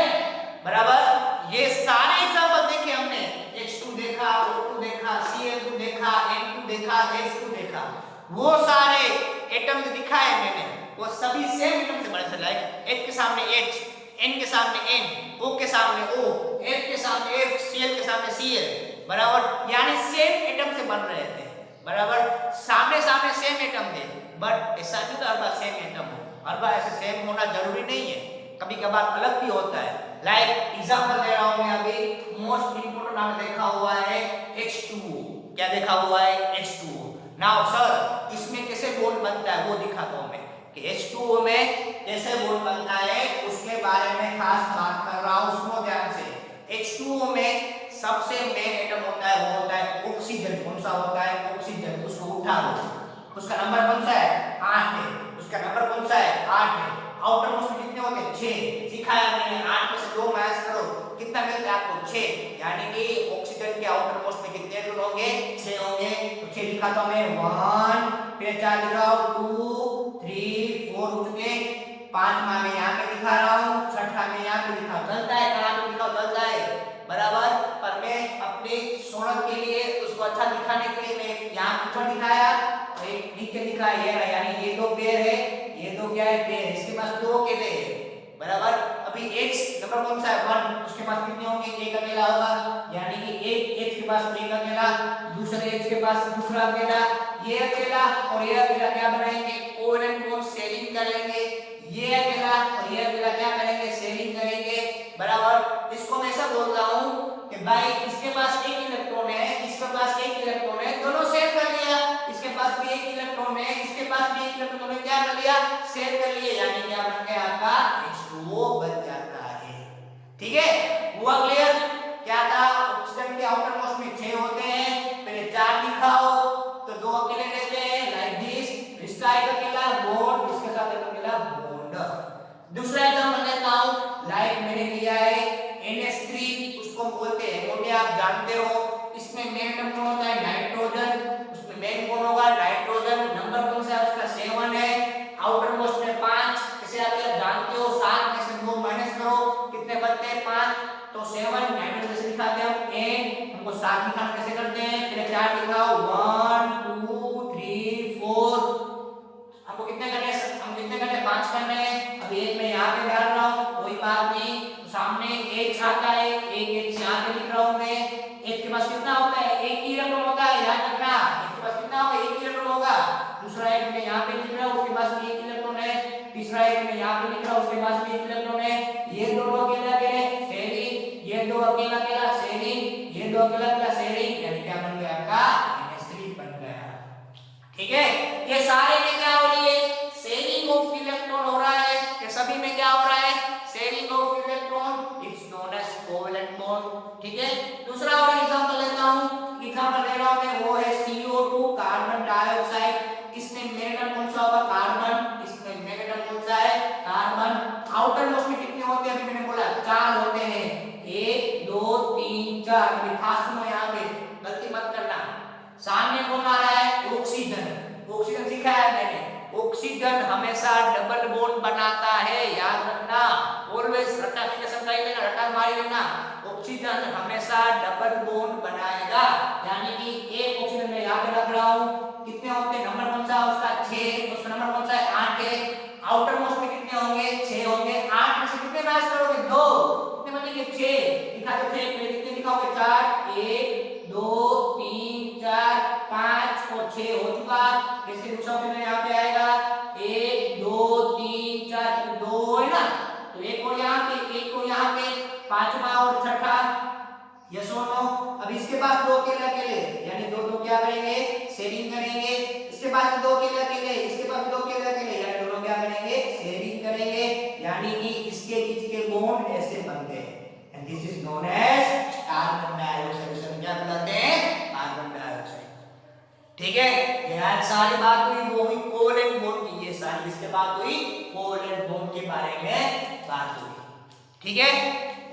बराबर। ये सारे एग्जांपल देखे हमने, H2 देखा, O2 देखा, Cl2 देखा, N2 देखा, H2 देखा, वो सारे एटम जो दिखाए मैंने, वो सभी सेम एटम से बने थे। लाइक H के सामने H, N के सामने N, O के सामने O, F के सामने F, Cl के सामने Cl, बराबर, यानी सेम एटम से बन रहे थे। बराबर, सामने सामने सेम एटम थे, बट ऐसा नहीं हर बार सेम एटम हो, हर बार ऐसे सेम होना जरूरी नहीं है, कभी कभार अलग भी होता है। लाइक एग्जांपल दे रहा हूं मैं अभी, मोस्ट इंपोर्टेंट आपने देखा हुआ है H2O। क्या देखा हुआ है? H2O। नाउ सर इसमें कैसे बॉन्ड बनता है वो दिखाता हूं मैं, कि H2O में कैसे बॉन्ड बनता है उसके बारे में खास बात कर रहा हूं, सुनो ध्यान से। H2O में सबसे मेन एटम होता है, वो होता है ऑक्सीजन। कौन सा होता है? ऑक्सीजन। उसको उठा लो, उसका नंबर कौन सा है? 8 है। उसका नंबर कौन सा है? 8 है। आउटर मोस्ट में कितने होते हैं? 6 सिखाया मैंने। 8 में से 2 माइनस करो, कितना मिलता है आपको? 6, यानी कि ऑक्सीजन के आउटर मोस्ट में कितने एटम होंगे? 6 होंगे। तो 6 लिखाता हूं मैं, 1 फिर 4 लिखाओ, 2 3 4 हो चुके। पांचवा में यहाँ पे दिखा रहा हूँ, छठा में यहाँ पे लिखा, चलता है कहाँ पे लिखा चलता है? लिखा है ये रहा, यानी ये दो पेयर है, ये दो क्या है पेयर, इसके पास दो अकेले है बराबर। अभी x नंबर कौन सा है 1, उसके पास कितने होंगे एक अकेला होगा, यानी कि एक x के पास एक अकेला, दूसरे x के पास दूसरा अकेला, ये अकेला और ये अकेला क्या बनाएंगे कोवेलेंट बॉन्ड शेयरिंग करेंगे, ये अकेला और ये अकेला क्या करेंगे शेयरिंग करेंगे बराबर। इसको मैं ऐसा बोलता हूं कि भाई इसके पास एक इलेक्ट्रॉन है, इसके पास एक इलेक्ट्रॉन है, दोनों शेयर कर लिया, इसके पास भी एक इलेक्ट्रॉन है, इसके पास भी एक इलेक्ट्रॉन है, क्या कर लिया शेयर कर लिए, यानी क्या बन गया आपका H2O बन जाता है। ठीक है हुआ क्लियर। क्या था ऑक्सीजन के आउटर मोस्ट में 6 होते हैं, पहले 4 दिखाओ तो 2 अकेले रहते हैं लाइक दिस, इसका एक अकेला बॉन्ड, इसके साथ एक अकेला बॉन्ड। दूसरा एग्जांपल लेता हूं, लाइक मैंने लिया है NH3, उसको हम बोलते हैं अमोनिया, आप जानते हो। इसमें मेन एटम कौन होता है नाइट्रोजन, उसमें मेन कौन होगा नाइट्रोजन, नंबर कौन सा है उसका 7 है, आउटर मोस्ट में 5, कैसे आते हैं जानते हो, 7 में से 2 माइनस करो कितने बनते हैं 5, तो 7 नाइट्रोजन से लिखाते हैं हम N, हमको 7 लिखना कैसे करते हैं पहले 4 लिखाओ 1 2 3 4, हमको कितने करने हैं, हम कितने करने 5 करने हैं। अब एक मैं यहां पे डाल रहा हूं कोई बात नहीं, तो सामने H आता है, एक H यहां पे लिख रहा हूं मैं, H के पास कितना होता है एक ही इलेक्ट्रॉन होता है, याद रखना H के पास कितना होगा एक ही इलेक्ट्रॉन होगा। दूसरा H मैं यहां पे लिख रहा हूं उसके पास भी एक इलेक्ट्रॉन है, तीसरा H मैं यहां पे लिख रहा हूं उसके पास भी एक इलेक्ट्रॉन है, ये दोनों अकेले अकेले शेयरिंग, ये दो अकेला अकेला शेयरिंग, ये दो अकेला अकेला शेयरिंग, यानी क्या बन गया आपका NH3 बन गया। ठीक है ये सारे में क्या हो रही है शेयरिंग ऑफ इलेक्ट्रॉन हो रहा है, ये सभी में क्या हो रहा है sharing of electron, it's known as covalent bond. ठीक है दूसरा और एग्जांपल लेता हूं, एग्जांपल ले रहा हूं मैं वो है CO2 कार्बन डाइऑक्साइड, इसमें मेन एटम कौन सा होगा कार्बन, इसमें मेन एटम कौन सा है कार्बन। आउटर मोस्ट में कितने होते हैं अभी मैंने बोला 4 होते हैं, 1 2 3 4, अभी खास सुनो यहां पे गलती मत करना, सामने कौन आ रहा है ऑक्सीजन, ऑक्सीजन सिखाया है मैंने, ऑक्सीजन हमेशा डबल बॉन्ड बनाता है, याद रखना ऑलवेज रटाफिकेशन कर लेना, रटा मार लेना, ऑक्सीजन हमेशा डबल बॉन्ड बनाएगा, यानी कि एक ऑक्सीजन मैं यहां पे रख रहा हूं, कितने होते हैं नंबर कौन सा उसका 6, उसका नंबर कौन सा है 8 है, आउटर मोस्ट में कितने होंगे 6 होंगे, 8 में से कितने माइनस करोगे 2, कितने बचेंगे 6, लिखा तो 6 पहले कितने लिखाओगे 4, 1 2 3 4 5 और 6 हो चुका, इससे दूसरा ऑप्शन यहां पे आएगा 1 2 3 4 2 है ना, तो एक और यहां पे एक और यहां पे, पांचवा और छठा, यस और नो। अब इसके पास दो अकेले अकेले, यानी दो दो क्या करेंगे शेयरिंग करेंगे, इसके पास भी दो अकेले अकेले, इसके पास भी दो अकेले अकेले, यानी दोनों क्या करेंगे शेयरिंग करेंगे, यानी कि इसके बीच के बॉन्ड ऐसे बनते हैं, and this is known as carbon dioxide, क्या कहलाते हैं कार्बन डाइऑक्साइड। ठीक है यार सारी बात हुई वो हुई कोवेलेंट बॉन्ड की, ये सारी इसके बात हुई कोवेलेंट बॉन्ड के बारे में बात हुई। ठीक है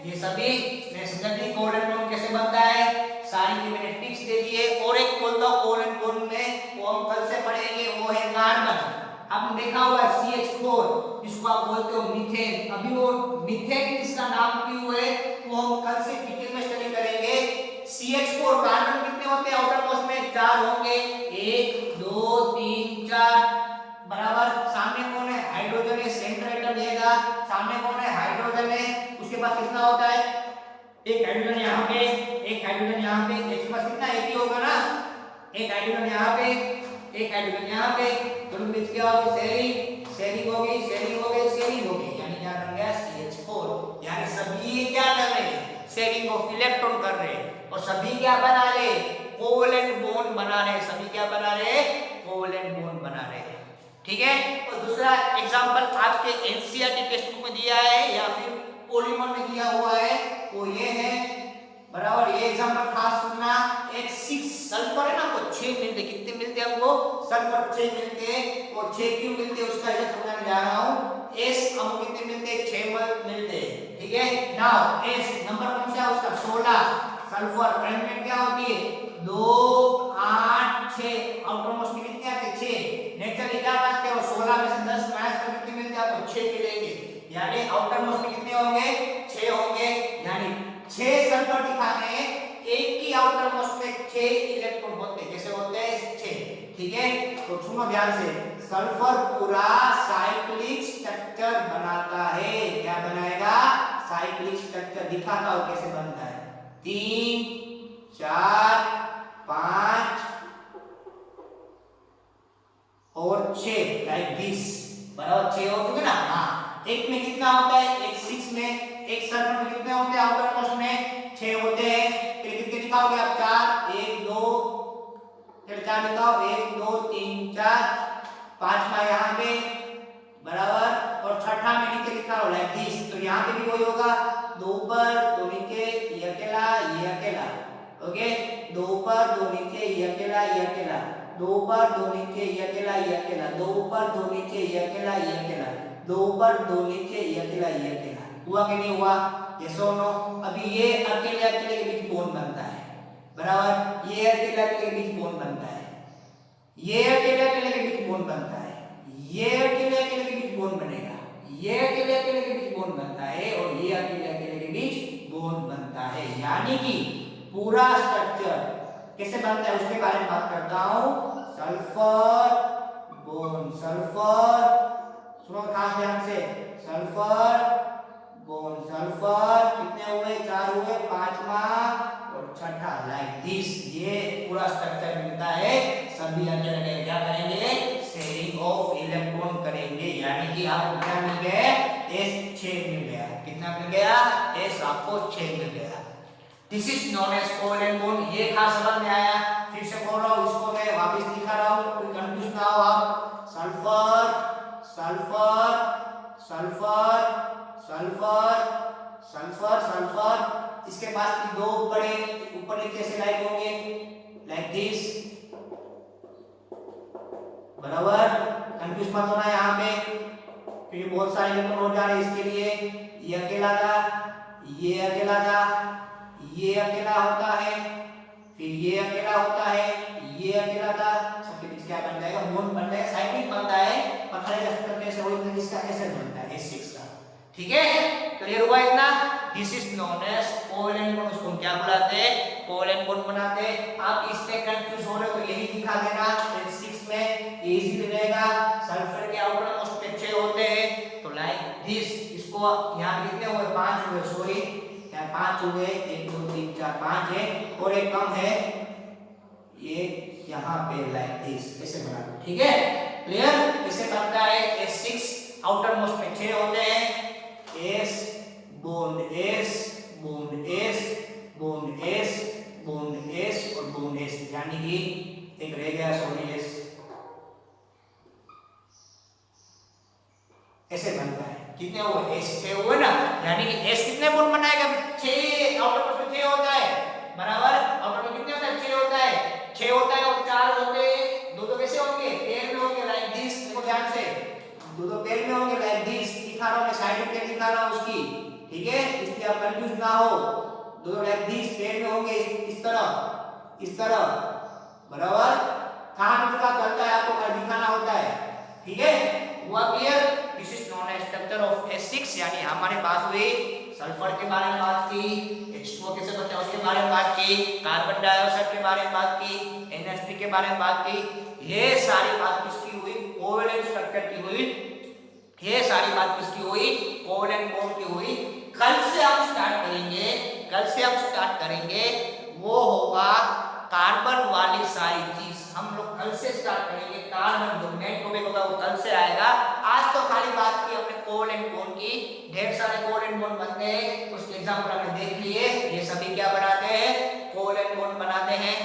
ये सभी मैं समझा दी कोवेलेंट बॉन्ड कैसे बनता है, सारी की मैंने टिप्स दे दी है, और एक बोलता हूं कोवेलेंट बॉन्ड में वो हम कल से पढ़ेंगे, वो है कार्बन। आपने देखा हुआ CH4 जिसको आप बोलते हो मीथेन, अभी वो मीथेन इसका नाम क्यों है वो हम कल से डिटेल में स्टडी करेंगे। CH4 कार्बन कितने होते हैं आउटर मोस्ट में 4 होंगे, 1 2 3 4 बराबर, सामने कौन है हाइड्रोजन है, सेंटर एटम लेगा, सामने कौन है हाइड्रोजन है, उसके पास कितना होता है एक हाइड्रोजन यहाँ पे, एक हाइड्रोजन यहाँ पे, इसके पास कितना एक ही होगा ना, एक हाइड्रोजन यहाँ पे, एक हाइड्रोजन यहाँ पे, दोनों बीच क्या होगी शेयरिंग, शेयरिंग होगी, शेयरिंग हो गई, शेयरिंग हो गई, यानी क्या बन गया CH4, यानी सभी क्या कर रहे हैं शेयरिंग ऑफ इलेक्ट्रॉन कर रहे हैं, और सभी क्या बना रहे कोवेलेंट बॉन्ड बना रहे, सभी क्या बना रहे कोवेलेंट बॉन्ड बना रहे। ठीक है और दूसरा एग्जांपल आपके एनसीईआरटी टेक्स्ट बुक में दिया है या फिर पॉलीमर में दिया हुआ है वो ये है बराबर, ये एग्जांपल खास सुनना, एक 6 सल्फर है ना वो 6 मिलते, कितने मिलते हैं हमको सल्फर 6 मिलते हैं, और 6 क्यों मिलते हैं उसका रिजल्ट समझाने जा रहा हूं। एस हमको कितने मिलते हैं 6 मिलते हैं। ठीक है नाउ एस नंबर कौन सा है उसका 16, सल्फर प्राइम क्या होती है 2 8 6, आउटर मोस्ट में कितने आते हैं 6, नेचुरली क्या करते हो 16 में से 10 माइनस कर कितने मिलते हैं आपको 6 मिलेंगे, यानी आउटर मोस्ट में कितने होंगे 6 होंगे, यानी 6 सल्फर दिखाने हैं, एक ही आउटर मोस्ट में 6 इलेक्ट्रॉन होते हैं, जैसे होते हैं 6। ठीक है तो सुनो ध्यान से, सल्फर पूरा साइक्लिक स्ट्रक्चर बनाता है। क्या बनाएगा? Cyclic structure. दिखाता हूं कैसे बनता है। 3 4 5 और 6 लाइक दिस, बराबर 6 हो चुके ना। हाँ, एक में कितना होता है? एक 6 में, एक सल्फर में कितने होते हैं? आउटर मोस्ट में 6 होते हैं। फिर कितने लिखाओगे आप? 4 1 2, फिर 4 लिखाओ 1 2 3 4, पांचवा यहाँ पे, बराबर, और छठा में नीचे लिखा हो लाइक दिस। तो यहाँ पे भी वही होगा, 2 ऊपर 2 नीचे, ये अकेला ये अकेला। ओके, 2 ऊपर 2 नीचे, ये अकेला ये अकेला, 2 ऊपर 2 नीचे, ये अकेला ये अकेला, 2 ऊपर 2 नीचे, ये अकेला ये अकेला, 2 ऊपर 2 नीचे, ये अकेला ये अकेला। हुआ कि नहीं हुआ? यस और नो? अभी ये अकेले अकेले के बीच बॉन्ड बनता है, बराबर, ये अकेले अकेले के बीच बॉन्ड बनता है, ये अकेले अकेले के बीच बॉन्ड बनता है, ये अकेले अकेले के बीच बॉन्ड बनेगा, ये अकेले अकेले के बीच बॉन्ड बनता है, और ये अकेले अकेले के बीच बॉन्ड बनता है। यानी कि पूरा स्ट्रक्चर कैसे बनता है उसके बारे में बात करता हूं। सल्फर बॉन्ड, सल्फर, सुनो खास ध्यान से, सल्फर बॉन्ड, सल्फर कितने हुए? 4 हुए, पांचवा और छठा लाइक दिस। ये पूरा स्ट्रक्चर मिलता है। सभी अकेले क्या करेंगे? शेयरिंग ऑफ इलेक्ट्रॉन करेंगे। यानी कि आपको क्या मिल गया? S6 मिल गया। कितना मिल गया? S आपको 6 मिल गया। This is known as covalent bond. ये खास समझ में आया? फिर से बोल रहा हूं, इसको मैं वापस दिखा रहा हूं, कोई कंफ्यूज ना हो आप। Sulphur sulphur sulphur sulphur sulphur sulphur, इसके बाद की 2 बड़े ऊपर नीचे से लाइक होंगे लाइक दिस, बराबर। कंफ्यूज मत होना यहाँ पे, क्योंकि बहुत सारे इलेक्ट्रॉन हो जा रहे हैं। इसके लिए ये अकेला था, ये अकेला था, ये अकेला होता है, फिर ये अकेला होता है, ये अकेला था, सबके बीच क्या बन जाएगा? बॉन्ड बन जाएगा, साइक्लिक बनता है। पकड़े जा सकते कैसे हो, इसका ऐसे बनता है S6 का। ठीक है, क्लियर हुआ इतना? This is known as covalent bond. उसको क्या बुलाते हैं? कोवेलेंट बॉन्ड बनाते हैं। आप इससे कंफ्यूज हो रहे हो तो यही दिखा देना। S6 में इजी रहेगा। सल्फर के आउटर मोस्ट पे 6 होते हैं, तो लाइक दिस। इसको यहां कितने हुए? 5 हुए, सॉरी, यहाँ 5 हुए, 1 2 3 4 5 है, और एक कम है, ये यहाँ पे लाइक दिस, ऐसे बना दो। ठीक है, क्लियर? इसे बनता है S6, आउटर मोस्ट में 6 होते हैं, S bond S bond S bond S bond S और बॉन्ड S, यानी कि एक रह गया, सॉरी, S ऐसे बनता है। कितने हुए? S 6 हुए ना, यानी कि S कितने बॉन्ड बनाएगा? 6, आउटर मोस्ट में 6 होता है, बराबर। आउटर में कितने होता है? 6 होता है, 6 होता है, और 4 होते हैं। दो कैसे होंगे? पेयर में होंगे लाइक दिस। देखो ध्यान से, दो पेयर में होंगे लाइक दिस। दिखा रहा हूं मैं, साइड पे दिखा रहा हूं उसकी, ठीक है, इसलिए आप कंफ्यूज ना हो। दो लाइक दिस पेयर में होंगे, इस तरह, इस तरह, बराबर। कहां पे चलता है आपको दिखाना होता है। ठीक है, हुआ clear? This is known as structure of S6। यानी हमारे पास हुई सल्फर के बारे में बात की, H2O कैसे बनता है उसके बारे में बात की, कार्बन डाइऑक्साइड के बारे में बात की, NH3 के बारे में बात की। ये सारी बात किसकी हुई? कोवेलेंट स्ट्रक्चर की हुई। ये सारी बात किसकी हुई? कोवेलेंट बॉन्ड की हुई। कल से हम स्टार्ट करेंगे, कल से हम स्टार्ट करेंगे, वो होगा कार्बन वाली सारी चीज। हम लोग कल से स्टार्ट करेंगे। कार्बन जो मेन टॉपिक होगा वो कल से आएगा। आज तो खाली बात की हमने कोवेलेंट बॉन्ड की। ढेर सारे कोवेलेंट बॉन्ड बनते हैं, उसके एग्जांपल हमने देख लिए। ये सभी क्या बनाते हैं? कोवेलेंट बॉन्ड बनाते हैं।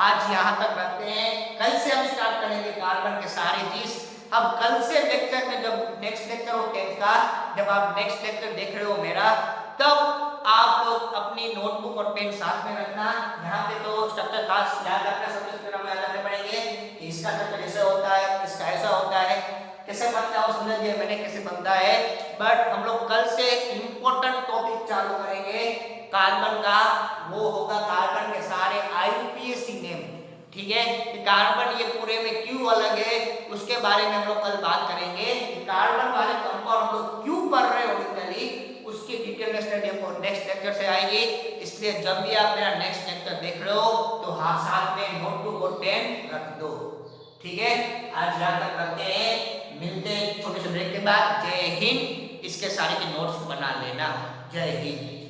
आज यहाँ तक रखते हैं, कल से हम स्टार्ट करेंगे कार्बन के सारे चीज। अब कल से लेक्चर में, जब नेक्स्ट लेक्चर हो 10th का, जब आप नेक्स्ट लेक्चर देख रहे हो मेरा, तब आप अपनी नोटबुक और पेन साथ में रखना। यहाँ पे तो स्ट्रक्चर खास याद रखना, सबसे पहले याद रखने पड़ेंगे कि इसका स्ट्रक्चर ऐसे होता है, इसका ऐसा होता है, कैसे बनता है वो समझ लिया मैंने कैसे बनता है। बट हम लोग कल से इंपॉर्टेंट टॉपिक चालू करेंगे कार्बन का। वो होगा कार्बन के सारे IUPAC नेम। ठीक है, कि कार्बन ये पूरे में क्यों अलग है उसके बारे में हम लोग कल बात करेंगे। कार्बन वाले कंपाउंड हम लोग क्यों पढ़ रहे हैं ओरिजिनली, उसकी डिटेल स्टडी हमको नेक्स्ट लेक्चर से आएगी। इसलिए जब भी आप मेरा नेक्स्ट लेक्चर देख रहे हो तो हाँ, साथ में नोटबुक और पेन रख दो। ठीक है, आज यहाँ तक करते हैं, मिलते हैं छोटे से ब्रेक के बाद। जय हिंद। इसके सारे के नोट्स बना लेना। जय हिंद।